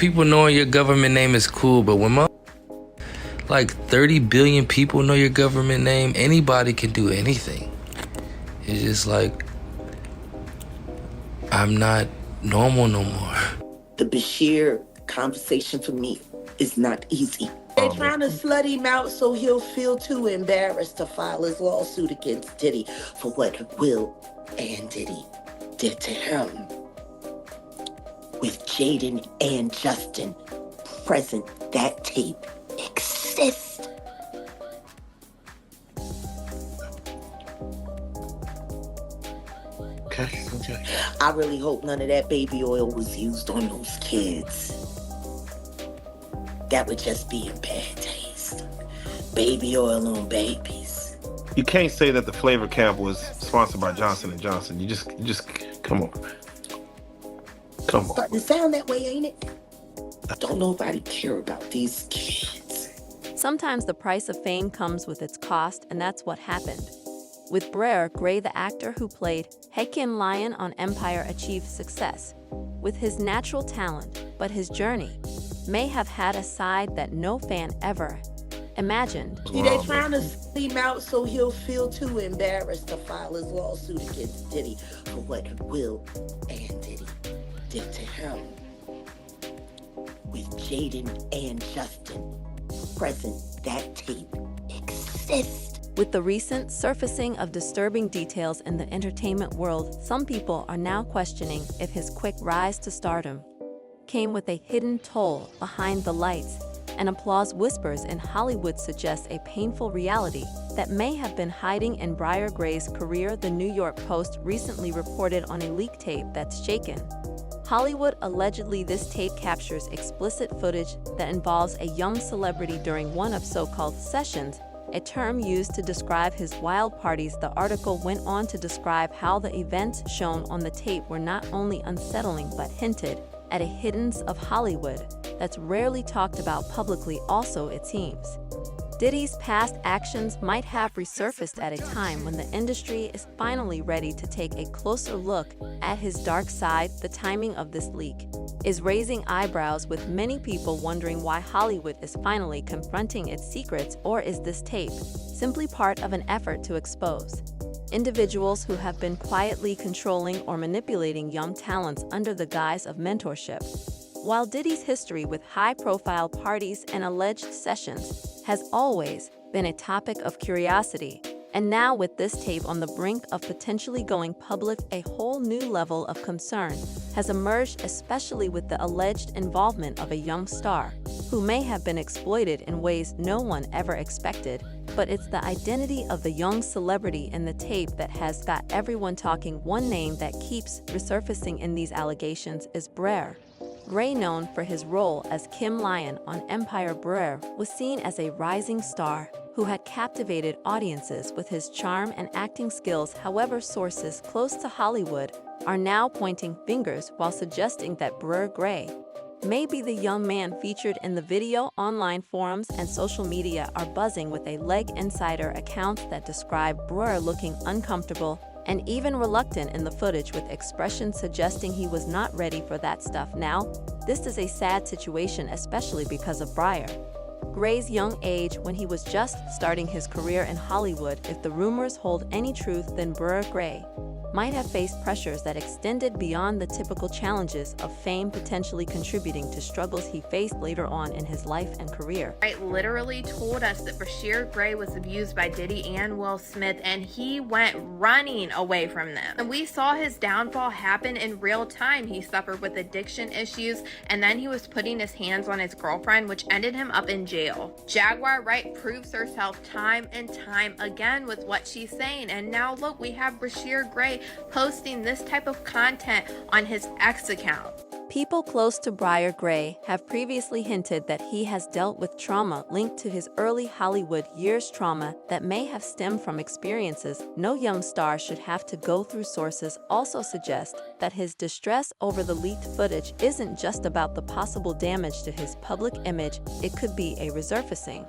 People knowing your government name is cool, but when like 30 billion people know your government name, anybody can do anything. It's just like, I'm not normal no more. The Bryshere conversation for me is not easy. They're trying to slut him out so he'll feel too embarrassed to file his lawsuit against Diddy for what Will and Diddy did to him. With Jaden and Justin present, that tape exists. Okay. I really hope none of that baby oil was used on those kids. That would just be in bad taste. Baby oil on babies. You can't say that the flavor camp was sponsored by Johnson & Johnson. You just, come on. Come on. Starting to sound that way, ain't it? Don't nobody care about these kids. Sometimes the price of fame comes with its cost, and that's what happened. With Bryshere Gray, the actor who played Kim Lion on Empire, achieved success with his natural talent, but his journey may have had a side that no fan ever imagined. See, they trying to slut him out so he'll feel too embarrassed to file his lawsuit against Diddy for what Will and Diddy did to him. With Jaden and Justin present, that tape exists. With the recent surfacing of disturbing details in the entertainment world, some people are now questioning if his quick rise to stardom came with a hidden toll behind the lights, and applause whispers in Hollywood suggest a painful reality that may have been hiding in Bryshere Gray's career. The New York Post recently reported on a leaked tape that's shaken Hollywood. Allegedly, this tape captures explicit footage that involves a young celebrity during one of so-called sessions, a term used to describe his wild parties. The article went on to describe how the events shown on the tape were not only unsettling but hinted at a hiddenness of Hollywood that's rarely talked about publicly. Also, it seems Diddy's past actions might have resurfaced at a time when the industry is finally ready to take a closer look at his dark side. The timing of this leak is raising eyebrows, with many people wondering why Hollywood is finally confronting its secrets, or is this tape simply part of an effort to expose individuals who have been quietly controlling or manipulating young talents under the guise of mentorship? While Diddy's history with high-profile parties and alleged sessions has always been a topic of curiosity, and now with this tape on the brink of potentially going public, a whole new level of concern has emerged, especially with the alleged involvement of a young star who may have been exploited in ways no one ever expected. But it's the identity of the young celebrity in the tape that has got everyone talking. One name that keeps resurfacing in these allegations is Bryshere Gray. Known for his role as Kim Lion on Empire, Bryshere was seen as a rising star who had captivated audiences with his charm and acting skills. However, sources close to Hollywood are now pointing fingers while suggesting that Bryshere Gray may be the young man featured in the video. Online forums and social media are buzzing with a leg insider accounts that describe Bryshere looking uncomfortable and even reluctant in the footage, with expressions suggesting he was not ready for that stuff. Now, this is a sad situation, especially because of Bryshere Gray's young age when he was just starting his career in Hollywood. If the rumors hold any truth, then Bryshere Gray might have faced pressures that extended beyond the typical challenges of fame, potentially contributing to struggles he faced later on in his life and career. Right, literally told us that Bryshere Gray was abused by Diddy and Will Smith, and he went running away from them. And we saw his downfall happen in real time. He suffered with addiction issues, and then he was putting his hands on his girlfriend, which ended him up in jail. Jaguar Wright proves herself time and time again with what she's saying, and now look, we have Bryshere Gray posting this type of content on his X account. People close to Bryshere Gray have previously hinted that he has dealt with trauma linked to his early Hollywood years, trauma that may have stemmed from experiences no young star should have to go through. Sources also suggest that his distress over the leaked footage isn't just about the possible damage to his public image. It could be a resurfacing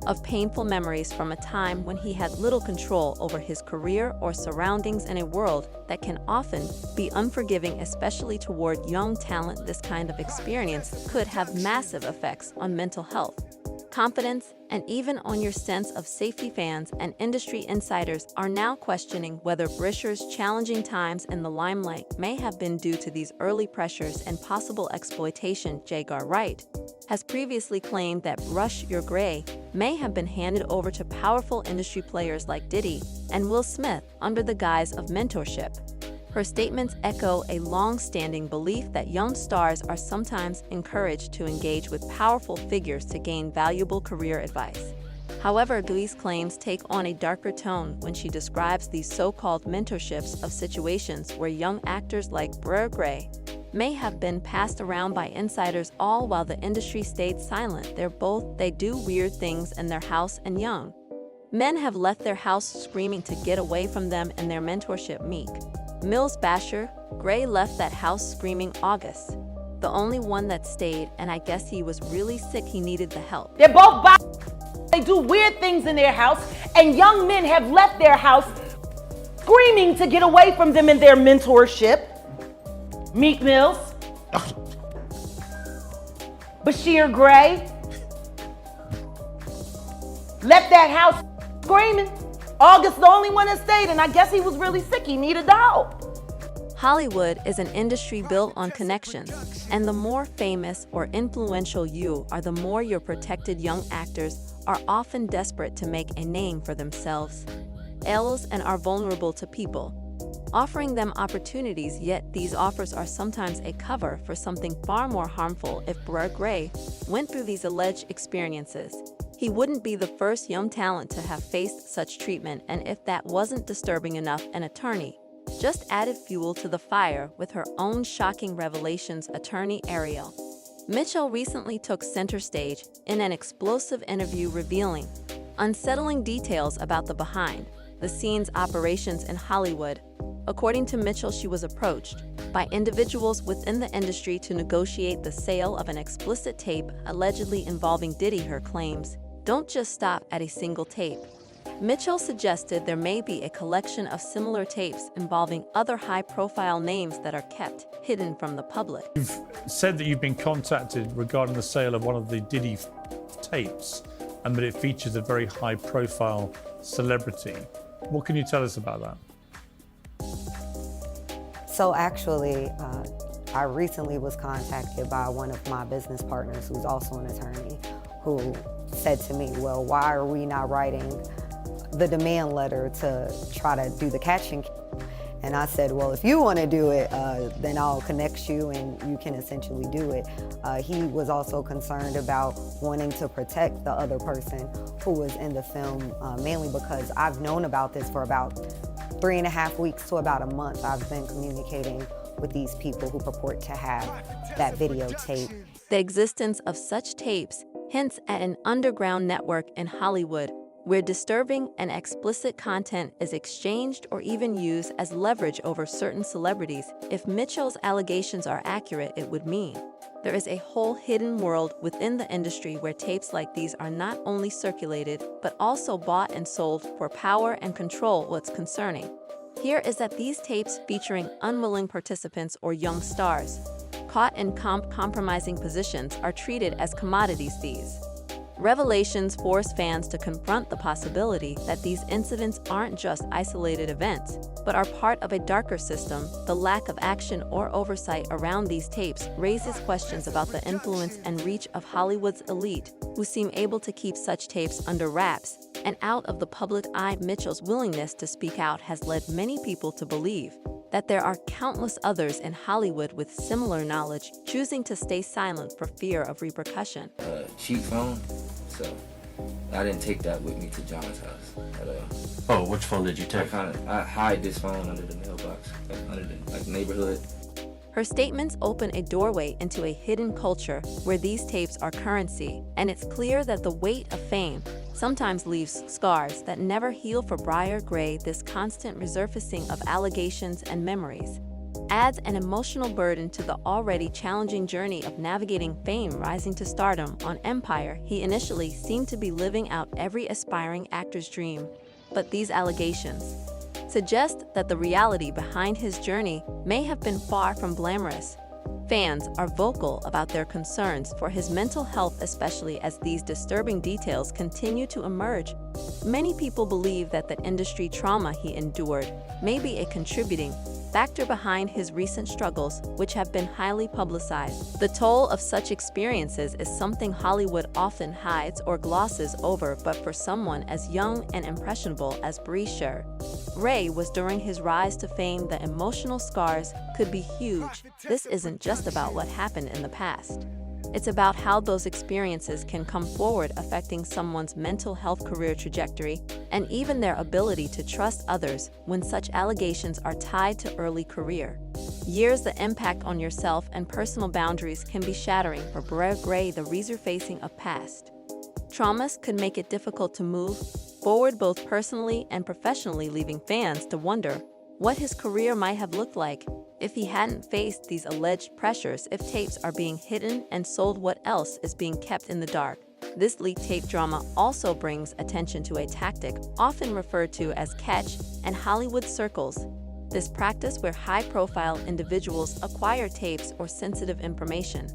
of painful memories from a time when he had little control over his career or surroundings in a world that can often be unforgiving, especially toward young talent. This kind of experience could have massive effects on mental health, confidence, and even on your sense of safety. Fans and industry insiders are now questioning whether Bryshere's challenging times in the limelight may have been due to these early pressures and possible exploitation. Jagar Wright has previously claimed that Bryshere Gray may have been handed over to powerful industry players like Diddy and Will Smith under the guise of mentorship. Her statements echo a long-standing belief that young stars are sometimes encouraged to engage with powerful figures to gain valuable career advice. However, Gray's claims take on a darker tone when she describes these so-called mentorships of situations where young actors like Bryshere Gray may have been passed around by insiders, all while the industry stayed silent. They do weird things in their house, and young men have left their house screaming to get away from them and their mentorship. Meek Mill's Bryshere Gray left that house screaming August, the only one that stayed, and I guess he was really sick. He needed the help. They're both they do weird things in their house, and young men have left their house screaming to get away from them in their mentorship. Meek Mills, Bryshere Gray left that house screaming. August, the only one that stayed, and I guess he was really sick. He needed the help. Hollywood is an industry built on connections, and the more famous or influential you are, the more your protected. Young actors are often desperate to make a name for themselves, and are vulnerable to people offering them opportunities, yet these offers are sometimes a cover for something far more harmful. If Bryshere Gray went through these alleged experiences, he wouldn't be the first young talent to have faced such treatment, and if that wasn't disturbing enough, an attorney just added fuel to the fire with her own shocking revelations. Attorney Ariel Mitchell recently took center stage in an explosive interview revealing unsettling details about the behind-the-scenes operations in Hollywood. According to Mitchell, she was approached by individuals within the industry to negotiate the sale of an explicit tape allegedly involving Diddy. Her claims don't just stop at a single tape. Mitchell suggested there may be a collection of similar tapes involving other high-profile names that are kept hidden from the public. You've said that you've been contacted regarding the sale of one of the Diddy tapes and that it features a very high-profile celebrity. What can you tell us about that? So actually, I recently was contacted by one of my business partners who's also an attorney, who said to me, well, why are we not writing the demand letter to try to do the catching? And I said, well, if you want to do it, then I'll connect you and you can essentially do it. He was also concerned about wanting to protect the other person who was in the film, mainly because I've known about this for about 3.5 weeks to about a month. I've been communicating with these people who purport to have that videotape. The existence of such tapes hints at an underground network in Hollywood where disturbing and explicit content is exchanged or even used as leverage over certain celebrities. If Mitchell's allegations are accurate, it would mean there is a whole hidden world within the industry where tapes like these are not only circulated, but also bought and sold for power and control. What's concerning here is that these tapes featuring unwilling participants or young stars caught in compromising positions are treated as commodities. These revelations force fans to confront the possibility that these incidents aren't just isolated events, but are part of a darker system. The lack of action or oversight around these tapes raises questions about the influence and reach of Hollywood's elite, who seem able to keep such tapes under wraps and out of the public eye. Mitchell's willingness to speak out has led many people to believe that there are countless others in Hollywood with similar knowledge, choosing to stay silent for fear of repercussion. Cheap phone, so I didn't take that with me to John's house at all. Oh, which phone did you take? I hide this phone under the mailbox, under the neighborhood. Her statements open a doorway into a hidden culture where these tapes are currency, and it's clear that the weight of fame sometimes leaves scars that never heal. For Bryshere Gray, this constant resurfacing of allegations and memories adds an emotional burden to the already challenging journey of navigating fame. Rising to stardom on Empire, he initially seemed to be living out every aspiring actor's dream. But these allegations suggest that the reality behind his journey may have been far from glamorous. Fans are vocal about their concerns for his mental health, especially as these disturbing details continue to emerge. Many people believe that the industry trauma he endured may be a contributing factor behind his recent struggles, which have been highly publicized. The toll of such experiences is something Hollywood often hides or glosses over, but for someone as young and impressionable as Bryshere Gray was during his rise to fame, the emotional scars could be huge. This isn't just about what happened in the past. It's about how those experiences can come forward, affecting someone's mental health, career trajectory, and even their ability to trust others when such allegations are tied to early career years. The impact on yourself and personal boundaries can be shattering. For Bryshere Gray, the resurfacing of past traumas could make it difficult to move forward both personally and professionally, leaving fans to wonder what his career might have looked like if he hadn't faced these alleged pressures. If tapes are being hidden and sold, what else is being kept in the dark? This leaked tape drama also brings attention to a tactic often referred to as catch in Hollywood circles. This practice, where high-profile individuals acquire tapes or sensitive information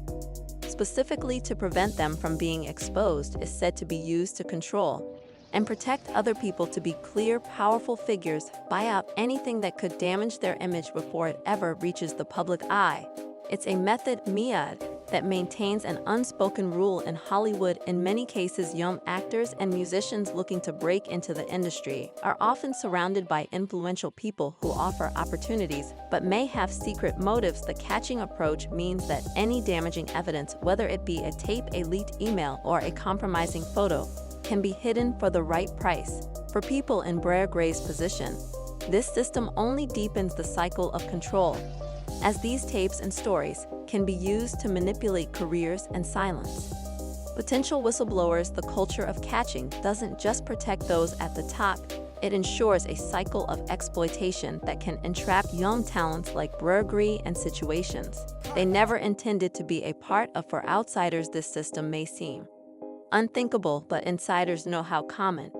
specifically to prevent them from being exposed, is said to be used to control and protect other people. To be clear, powerful figures buy out anything that could damage their image before it ever reaches the public eye. It's a method that maintains an unspoken rule in Hollywood. In many cases, young actors and musicians looking to break into the industry are often surrounded by influential people who offer opportunities but may have secret motives. The catching approach means that any damaging evidence, whether it be a tape, a leaked email, or a compromising photo, can be hidden for the right price. For people in Bryshere Gray's position, this system only deepens the cycle of control, as these tapes and stories can be used to manipulate careers and silence potential whistleblowers. The culture of catching doesn't just protect those at the top, it ensures a cycle of exploitation that can entrap young talents like Bryshere Gray in situations they never intended to be a part of. For outsiders, this system may seem unthinkable, but insiders know how common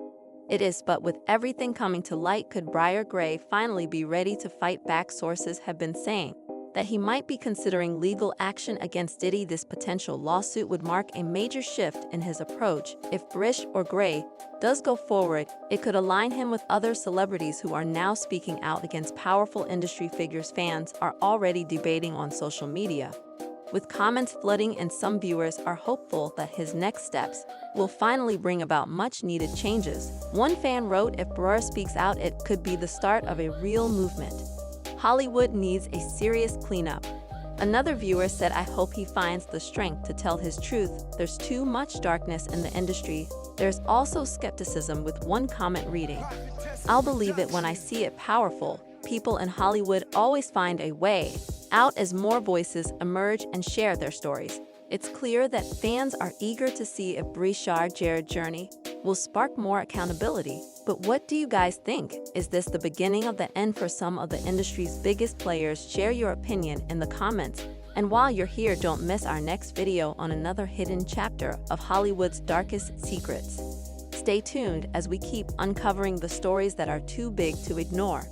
it is. But with everything coming to light, could Bryshere Gray finally be ready to fight back? Sources have been saying that he might be considering legal action against Diddy. This potential lawsuit would mark a major shift in his approach. If Bryshere Gray does go forward, it could align him with other celebrities who are now speaking out against powerful industry figures. Fans are already debating on social media, with comments flooding, and some viewers are hopeful that his next steps will finally bring about much-needed changes. One fan wrote, "If Bryshere speaks out, it could be the start of a real movement. Hollywood needs a serious cleanup." Another viewer said, "I hope he finds the strength to tell his truth. There's too much darkness in the industry." There's also skepticism, with one comment reading, "I'll believe it when I see it." Powerful people in Hollywood always find a way out as more voices emerge and share their stories. It's clear that fans are eager to see if Bryshere Gray's journey will spark more accountability. But what do you guys think? Is this the beginning of the end for some of the industry's biggest players? Share your opinion in the comments. And while you're here, don't miss our next video on another hidden chapter of Hollywood's darkest secrets. Stay tuned as we keep uncovering the stories that are too big to ignore.